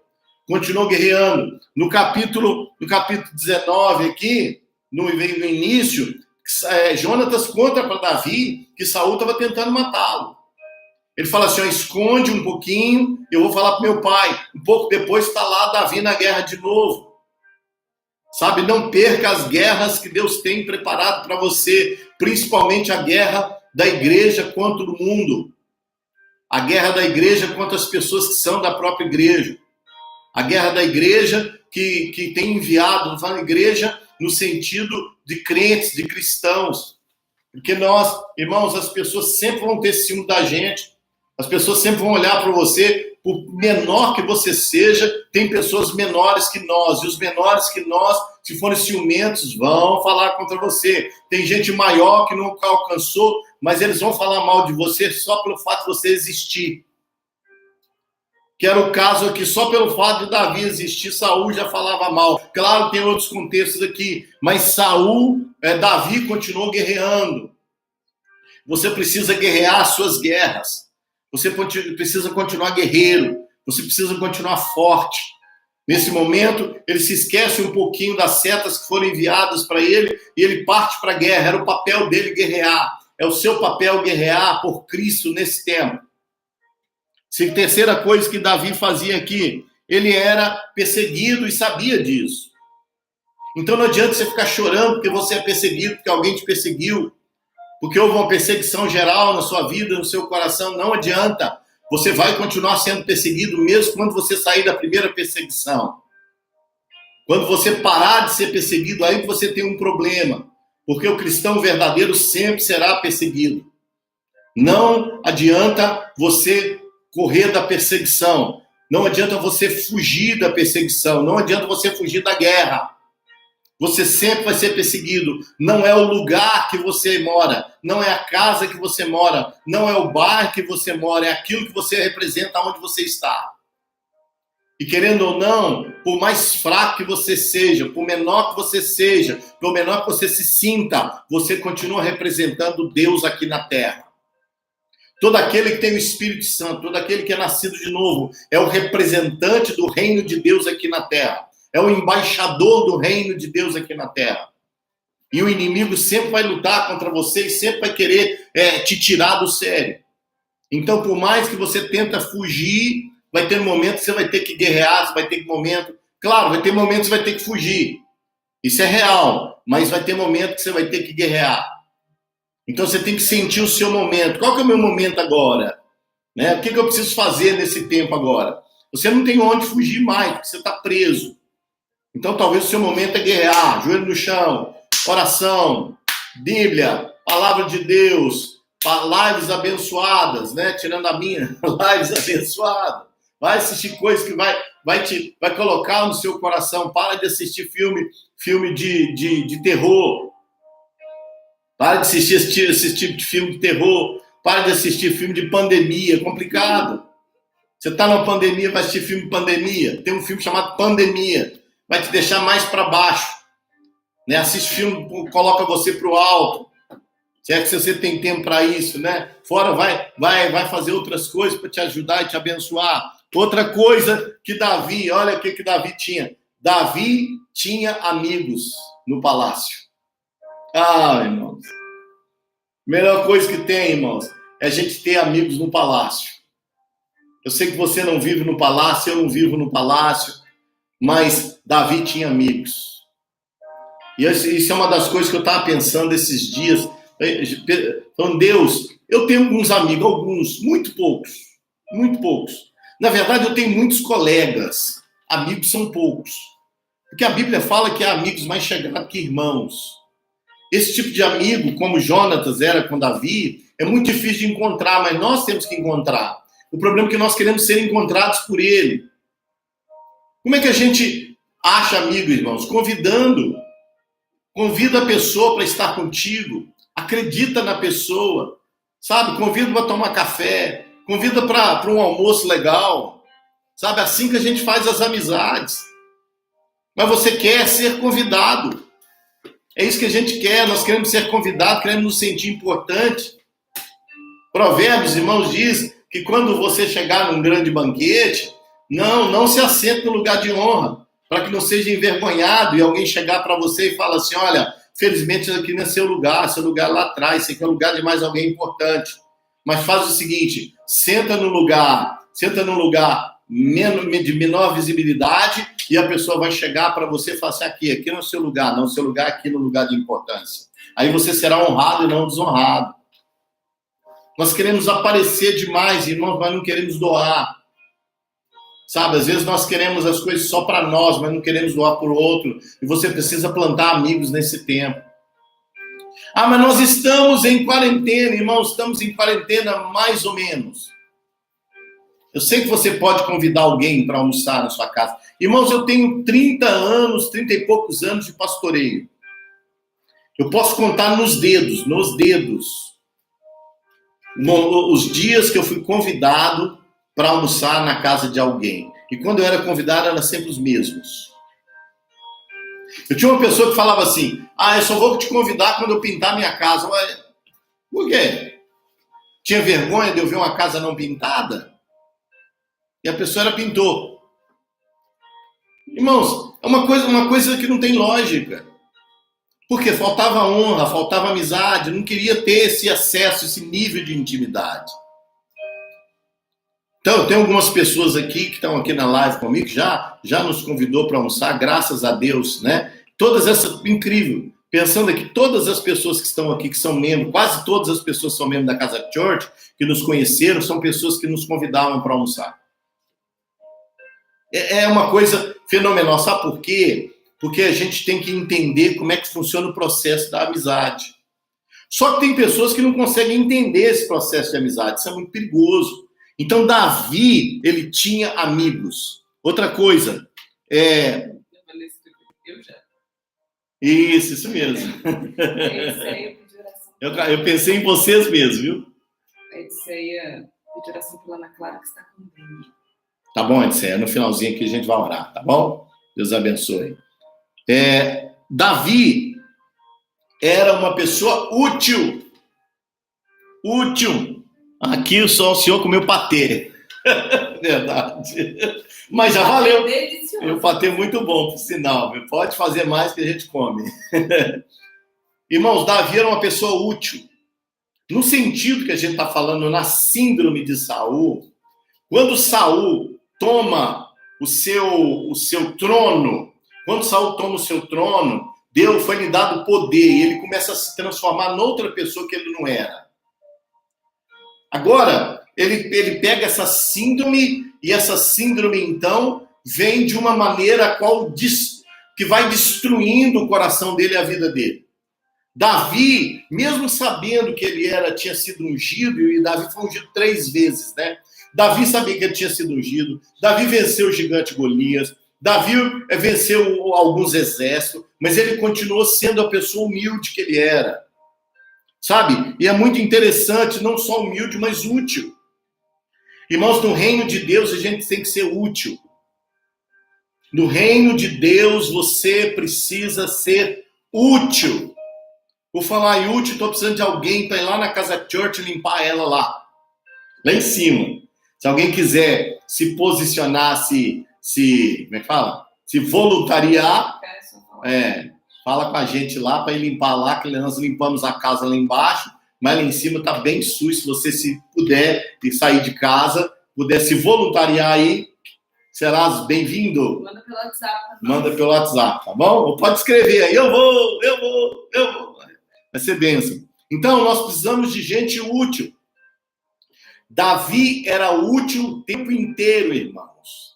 continuou guerreando. No capítulo 19 aqui, no início, Jonatas conta para Davi que Saul estava tentando matá-lo. Ele fala assim, esconde um pouquinho, eu vou falar para meu pai. Um pouco depois está lá Davi na guerra de novo. Sabe, não perca as guerras que Deus tem preparado para você, principalmente a guerra da igreja contra o mundo. A guerra da igreja contra as pessoas que são da própria igreja. A guerra da igreja que tem enviado, não fala igreja no sentido de crentes, de cristãos. Porque nós, irmãos, as pessoas sempre vão ter ciúme da gente. As pessoas sempre vão olhar para você, por menor que você seja, tem pessoas menores que nós. E os menores que nós, se forem ciumentos, vão falar contra você. Tem gente maior que nunca alcançou, mas eles vão falar mal de você só pelo fato de você existir. Que era o caso aqui, só pelo fato de Davi existir, Saul já falava mal. Claro, tem outros contextos aqui, mas Davi continuou guerreando. Você precisa guerrear as suas guerras. Você precisa continuar guerreiro. Você precisa continuar forte. Nesse momento, ele se esquece um pouquinho das setas que foram enviadas para ele e ele parte para a guerra. Era o papel dele guerrear. É o seu papel guerrear por Cristo nesse tempo. Terceira coisa que Davi fazia aqui, ele era perseguido e sabia disso. Então não adianta você ficar chorando porque você é perseguido, porque alguém te perseguiu, porque houve uma perseguição geral na sua vida, no seu coração. Não adianta. Você vai continuar sendo perseguido mesmo quando você sair da primeira perseguição. Quando você parar de ser perseguido, aí você tem um problema. Porque o cristão verdadeiro sempre será perseguido. Não adianta você correr da perseguição. Não adianta você fugir da perseguição. Não adianta você fugir da guerra. Você sempre vai ser perseguido. Não é o lugar que você mora. Não é a casa que você mora. Não é o bar que você mora. É aquilo que você representa onde você está. E querendo ou não, por mais fraco que você seja, por menor que você seja, por menor que você se sinta, você continua representando Deus aqui na terra. Todo aquele que tem o Espírito Santo, todo aquele que é nascido de novo, é o representante do reino de Deus aqui na terra. É o embaixador do reino de Deus aqui na terra. E o inimigo sempre vai lutar contra você e sempre vai querer te tirar do sério. Então, por mais que você tenta fugir, vai ter momentos que você vai ter que guerrear, você vai ter momento. Claro, vai ter momentos que você vai ter que fugir. Isso é real, mas vai ter momentos que você vai ter que guerrear. Então você tem que sentir o seu momento. Qual que é o meu momento agora? Né? O que eu preciso fazer nesse tempo agora? Você não tem onde fugir mais, porque você está preso. Então talvez o seu momento é guerrear, joelho no chão, oração, Bíblia, palavra de Deus, lives abençoadas, né? Tirando a minha, lives abençoadas. Vai assistir coisas que vai colocar no seu coração. Para de assistir filme de terror. Para de assistir esse tipo de filme de terror. Para de assistir filme de pandemia. É complicado. Você está numa pandemia, vai assistir filme de pandemia. Tem um filme chamado Pandemia. Vai te deixar mais para baixo. Né? Assiste filme, coloca você para o alto. Se é que você tem tempo para isso, né? Fora vai fazer outras coisas para te ajudar e te abençoar. Outra coisa que Davi, olha o que Davi tinha. Davi tinha amigos no palácio. Ah, irmãos. Melhor coisa que tem, irmãos, é a gente ter amigos no palácio. Eu sei que você não vive no palácio, eu não vivo no palácio, mas Davi tinha amigos. E isso é uma das coisas que eu estava pensando esses dias. Falando, Deus, eu tenho alguns amigos, alguns, muito poucos. Na verdade, eu tenho muitos colegas. Amigos são poucos. Porque a Bíblia fala que há amigos mais chegados que irmãos. Esse tipo de amigo, como Jonatas era com Davi, é muito difícil de encontrar, mas nós temos que encontrar. O problema é que nós queremos ser encontrados por ele. Como é que a gente acha amigo, irmãos? Convidando. Convida a pessoa para estar contigo. Acredita na pessoa. Sabe? Convida para tomar café. Convida para um almoço legal. Sabe? Assim que a gente faz as amizades. Mas você quer ser convidado. É isso que a gente quer. Nós queremos ser convidados, queremos nos sentir importante. Provérbios, irmãos, diz que quando você chegar num grande banquete, não se assente no lugar de honra, para que não seja envergonhado e alguém chegar para você e falar assim, olha, felizmente isso aqui não é seu lugar lá atrás, esse aqui é o lugar de mais alguém importante. Mas faz o seguinte, senta num lugar de menor visibilidade e a pessoa vai chegar para você e falar assim, aqui não é o seu lugar, não, o seu lugar é aqui no lugar de importância. Aí você será honrado e não desonrado. Nós queremos aparecer demais, irmãos, mas não queremos doar. Sabe, às vezes nós queremos as coisas só para nós, mas não queremos doar para o outro. E você precisa plantar amigos nesse tempo. Ah, mas nós estamos em quarentena, irmãos, estamos em quarentena mais ou menos. Eu sei que você pode convidar alguém para almoçar na sua casa. Irmãos, eu tenho 30 e poucos anos de pastoreio. Eu posso contar nos dedos. Os dias que eu fui convidado para almoçar na casa de alguém. E quando eu era convidado, eram sempre os mesmos. Eu tinha uma pessoa que falava assim, eu só vou te convidar quando eu pintar minha casa. Por quê? Tinha vergonha de eu ver uma casa não pintada? E a pessoa era pintor. Irmãos, é uma coisa que não tem lógica. Porque faltava honra, faltava amizade, não queria ter esse acesso, esse nível de intimidade. Então, tem algumas pessoas aqui que estão aqui na live comigo, que já nos convidou para almoçar, graças a Deus, né? Todas essas, incrível, pensando aqui, todas as pessoas que estão aqui, que são membros, quase todas as pessoas que são membros da Casa Church, que nos conheceram, são pessoas que nos convidavam para almoçar. É uma coisa fenomenal, sabe por quê? Porque a gente tem que entender como é que funciona o processo da amizade. Só que tem pessoas que não conseguem entender esse processo de amizade, isso é muito perigoso. Então, Davi, ele tinha amigos. Outra coisa, Isso mesmo. Eu pensei em vocês mesmo, viu? A Edceia pediu oração pela Ana Clara, que está com dengue. Tá bom, Edceia, no finalzinho aqui a gente vai orar, tá bom? Deus abençoe. Davi era uma pessoa útil. Aqui só o senhor comeu patê. Verdade. Mas já valeu. E o patê é muito bom, por sinal. Pode fazer mais que a gente come. Irmãos, Davi era uma pessoa útil. No sentido que a gente está falando na síndrome de Saul, quando Saul toma o seu trono, Deus foi lhe dado poder e ele começa a se transformar noutra pessoa que ele não era. Agora, ele pega essa síndrome e essa síndrome, então, vem de uma maneira que vai destruindo o coração dele e a vida dele. Davi, mesmo sabendo que ele tinha sido ungido, e Davi foi ungido 3 vezes, né? Davi sabia que ele tinha sido ungido, Davi venceu o gigante Golias, Davi venceu alguns exércitos, mas ele continuou sendo a pessoa humilde que ele era. Sabe? E é muito interessante, não só humilde, mas útil. Irmãos, no reino de Deus a gente tem que ser útil. No reino de Deus você precisa ser útil. Vou falar em útil, estou precisando de alguém para ir lá na Casa Church e limpar ela lá em cima. Se alguém quiser se posicionar, como é que fala? Se voluntariar, fala com a gente lá para ir limpar lá, que nós limpamos a casa lá embaixo, mas lá em cima está bem sujo. Se você se puder sair de casa, puder se voluntariar aí, serás bem-vindo. Manda pelo WhatsApp. Manda pelo WhatsApp, tá bom? Ou pode escrever aí, eu vou. Vai ser bênção. Então, nós precisamos de gente útil. Davi era útil o tempo inteiro, irmãos.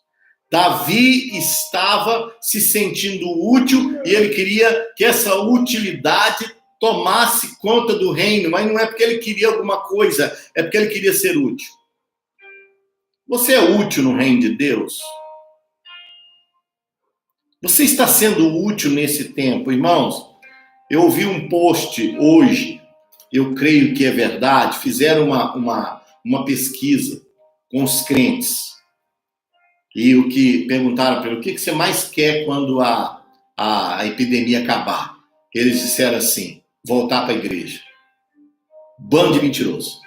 Davi estava se sentindo útil e ele queria que essa utilidade tomasse conta do reino, mas não é porque ele queria alguma coisa, é porque ele queria ser útil. Você é útil no reino de Deus? Você está sendo útil nesse tempo, irmãos? Eu ouvi um post hoje, eu creio que é verdade, fizeram uma pesquisa com os crentes. E o que perguntaram para ele, o que você mais quer quando a epidemia acabar? Eles disseram assim, voltar para a igreja. Bando de mentiroso.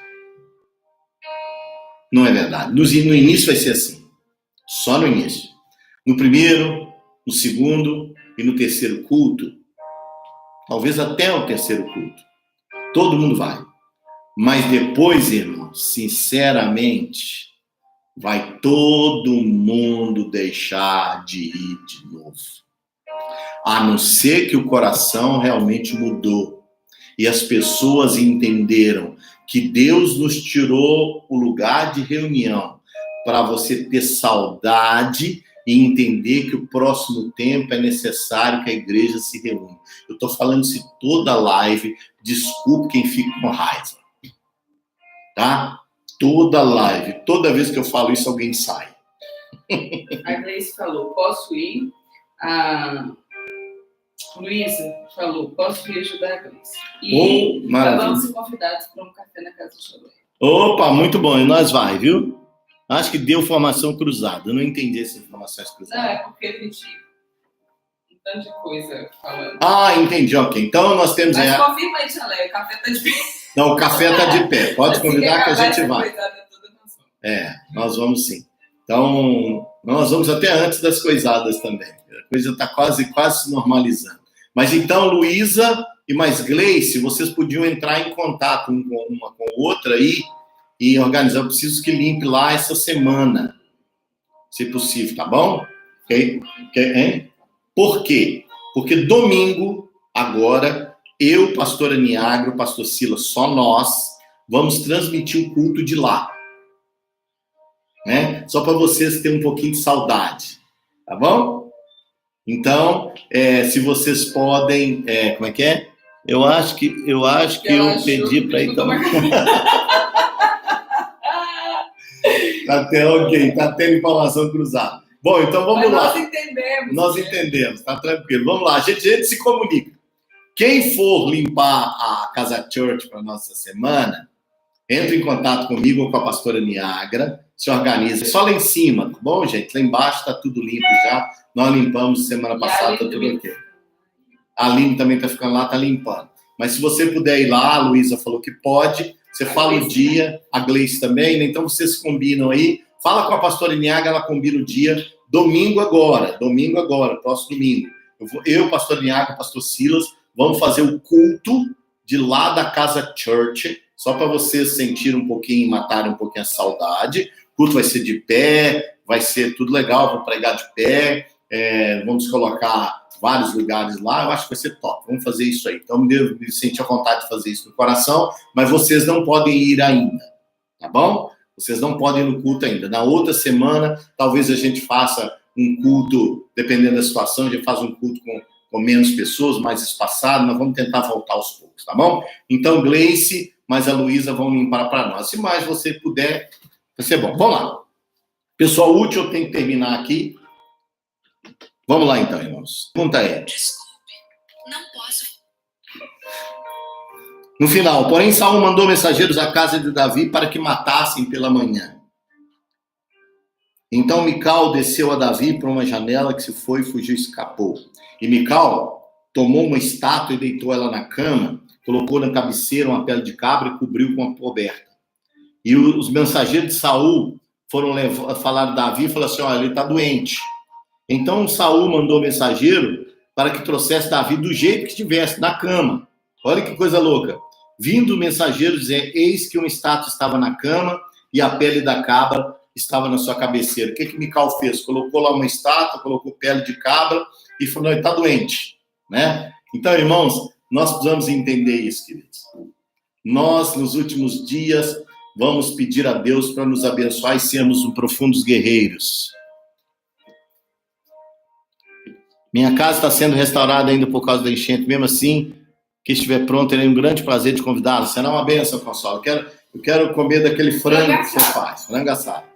Não é verdade. No início vai ser assim. Só no início. No primeiro, no segundo e no terceiro culto, talvez até o terceiro culto, todo mundo vai. Mas depois, irmão, sinceramente, vai todo mundo deixar de ir de novo. A não ser que o coração realmente mudou. E as pessoas entenderam que Deus nos tirou o lugar de reunião para você ter saudade e entender que o próximo tempo é necessário que a igreja se reúna. Eu estou falando isso toda live, desculpe quem fica com raiva. Tá? Toda live, toda vez que eu falo isso, alguém sai. A Gleice falou, posso ir? A Luísa falou, posso ir ajudar a Gleice? E vamos ser convidados para um café na casa de Chaloé. Opa, muito bom. E nós vai, viu? Acho que deu formação cruzada. Eu não entendi essas informações cruzadas. Não, é porque a gente... um tanto de coisa falando. Ah, entendi. Ok. Então nós temos... Mas confirma aí, Chaloé, o café tá de pé. Não, o café tá de pé. Pode convidar que a gente vai. É, nós vamos sim. Então, nós vamos até antes das coisadas também. A coisa está quase se normalizando. Mas então, Luísa e mais Gleice, vocês podiam entrar em contato uma com outra aí e organizar. Eu preciso que limpe lá essa semana, se possível, tá bom? Hein? Por quê? Porque domingo, agora, eu, pastor Aniagro, pastor Silas, só nós, vamos transmitir o culto de lá. Né? Só para vocês terem um pouquinho de saudade, tá bom? Então, se vocês podem, como é que é? Eu acho que eu pedi para ir tomar. Tá tendo informação cruzada. Bom, então vamos lá. Nós entendemos, tá tranquilo. Vamos lá, a gente se comunica. Quem for limpar a Casa Church para nossa semana, entre em contato comigo ou com a pastora Niagra, se organiza. Só lá em cima, tá bom, gente? Lá embaixo tá tudo limpo já. Nós limpamos semana passada, tá tudo ok. A Aline também tá ficando lá, tá limpando. Mas se você puder ir lá, a Luísa falou que pode, você fala o dia, a Gleice também, né? Então vocês combinam aí. Fala com a pastora Niagra, ela combina o dia. Domingo agora, próximo domingo. Eu pastor Niagra, pastor Silas, vamos fazer o culto de lá da Casa Church, só para vocês sentirem um pouquinho, matarem um pouquinho a saudade. O culto vai ser de pé, vai ser tudo legal, vou pregar de pé, vamos colocar vários lugares lá, eu acho que vai ser top, vamos fazer isso aí. Então, me senti a vontade de fazer isso no coração, mas vocês não podem ir ainda, tá bom? Vocês não podem ir no culto ainda. Na outra semana, talvez a gente faça um culto, dependendo da situação, a gente faz um culto com menos pessoas, mais espaçado, nós vamos tentar voltar aos poucos, tá bom? Então, Gleice, mas a Luísa vão limpar para nós. Se mais você puder, vai ser bom. Vamos lá. Pessoal útil, eu tenho que terminar aqui. Vamos lá, então, irmãos. Pergunta é... Desculpe, não posso. No final, porém, Saul mandou mensageiros à casa de Davi para que matassem pela manhã. Então, Mical desceu a Davi para uma janela que se foi, fugiu e escapou. E Mical tomou uma estátua e deitou ela na cama, colocou na cabeceira uma pele de cabra e cobriu com uma coberta. E os mensageiros de Saul foram falar a Davi e falaram assim, olha, ele está doente. Então, Saul mandou mensageiro para que trouxesse Davi do jeito que estivesse, na cama. Olha que coisa louca. Vindo o mensageiro dizer, eis que uma estátua estava na cama e a pele da cabra estava na sua cabeceira. O que Mical fez? Colocou lá uma estátua, colocou pele de cabra e falou, ele está doente, né? Então, irmãos, nós precisamos entender isso, queridos. Nós, nos últimos dias, vamos pedir a Deus para nos abençoar e sermos profundos guerreiros. Minha casa está sendo restaurada ainda por causa da enchente. Mesmo assim, que estiver pronto, terei um grande prazer de convidá-lo. Será uma bênção, Consuelo. Eu quero comer daquele frango que você faz, frango assado.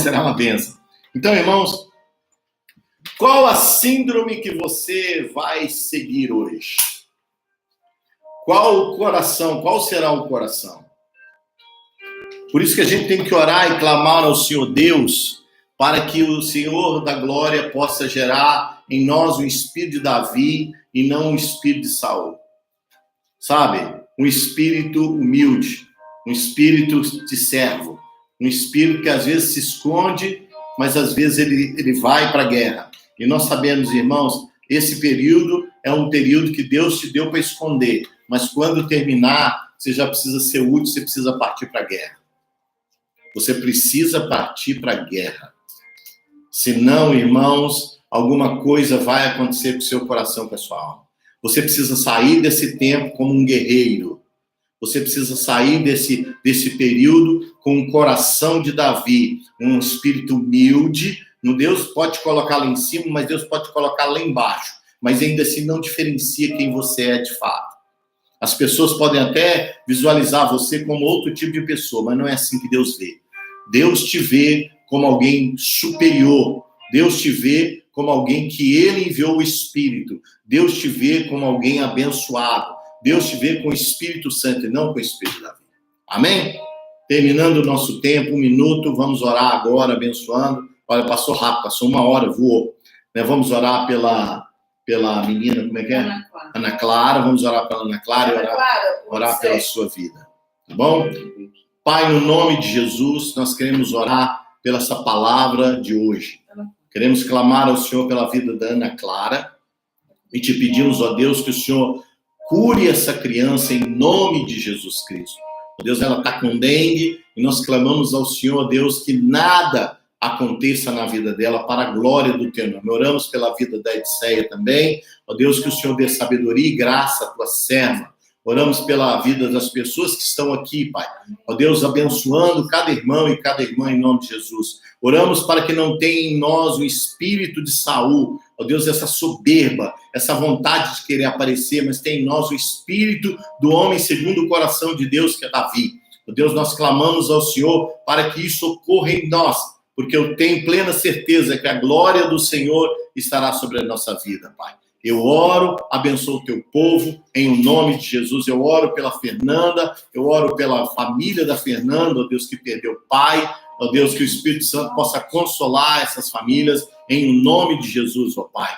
Será uma bênção. Então, irmãos, qual a síndrome que você vai seguir hoje? Qual o coração? Qual será o coração? Por isso que a gente tem que orar e clamar ao Senhor Deus, para que o Senhor da glória possa gerar em nós um espírito de Davi e não um espírito de Saul. Sabe? Um espírito humilde, um espírito de servo, um espírito que às vezes se esconde, mas às vezes ele vai para a guerra. E nós sabemos, irmãos, esse período é um período que Deus te deu para esconder, mas quando terminar, você já precisa ser útil, você precisa partir para a guerra. Você precisa partir para a guerra. Senão, irmãos, alguma coisa vai acontecer com o seu coração, com a sua alma. Você precisa sair desse tempo como um guerreiro. Você precisa sair desse período com um coração de Davi, um espírito humilde. Deus pode te colocar lá em cima, mas Deus pode te colocar lá embaixo. Mas ainda assim não diferencia quem você é de fato. As pessoas podem até visualizar você como outro tipo de pessoa, mas não é assim que Deus vê. Deus te vê como alguém superior. Deus te vê como alguém que Ele enviou o Espírito. Deus te vê como alguém abençoado. Deus te vê com o Espírito Santo e não com o Espírito de Davi. Amém? Terminando o nosso tempo, 1 minuto, vamos orar agora, abençoando. Olha, passou rápido, passou 1 hora, voou. Vamos orar pela menina, como é que é? Ana Clara. Vamos orar pela Ana Clara e orar pela sua vida. Tá bom? Pai, no nome de Jesus, nós queremos orar pela essa palavra de hoje. Queremos clamar ao Senhor pela vida da Ana Clara e te pedimos, ó Deus, que o Senhor cure essa criança em nome de Jesus Cristo. Ó Deus, ela está com dengue e nós clamamos ao Senhor, ó Deus, que nada aconteça na vida dela para a glória do teu nome. Oramos pela vida da Edceia também. Ó Deus, que o Senhor dê sabedoria e graça à tua serva. Oramos pela vida das pessoas que estão aqui, Pai. Ó Deus, abençoando cada irmão e cada irmã em nome de Jesus. Oramos para que não tenha em nós o espírito de Saul. Ó Deus, essa soberba, essa vontade de querer aparecer, mas tem em nós o espírito do homem segundo o coração de Deus, que é Davi. Ó Deus, nós clamamos ao Senhor para que isso ocorra em nós, porque eu tenho plena certeza que a glória do Senhor estará sobre a nossa vida, Pai. Eu oro, abençoo o teu povo, em nome de Jesus. Eu oro pela Fernanda, eu oro pela família da Fernanda, ó Deus, que perdeu o pai, ó Deus, que o Espírito Santo possa consolar essas famílias, em nome de Jesus, ó Pai.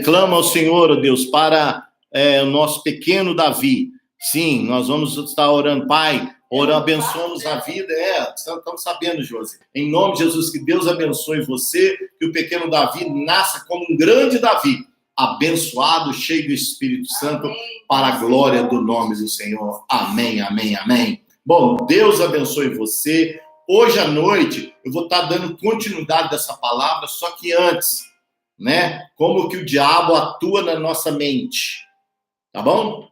Clama ao Senhor, ó Deus, para o nosso pequeno Davi. Sim, nós vamos estar orando, Pai, abençoamos a vida, estamos sabendo, Josi. Em nome de Jesus, que Deus abençoe você, que o pequeno Davi nasça como um grande Davi, abençoado, cheio do Espírito Santo, amém, para a glória do nome do Senhor. Amém, amém, amém. Bom, Deus abençoe você. Hoje à noite, eu vou estar dando continuidade dessa palavra, só que antes, né? Como que o diabo atua na nossa mente. Tá bom?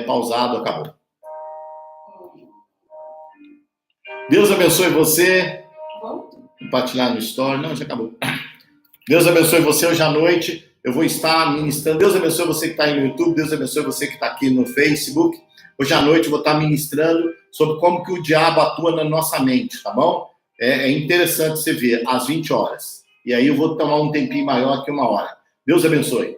Pausado, acabou. Deus abençoe você. Compartilhar no story. Não, já acabou. Deus abençoe você hoje à noite. Eu vou estar ministrando. Deus abençoe você que está aí no YouTube. Deus abençoe você que está aqui no Facebook. Hoje à noite eu vou estar ministrando sobre como que o diabo atua na nossa mente, tá bom? É interessante você ver, às 20 horas. E aí eu vou tomar um tempinho maior que 1 hora. Deus abençoe.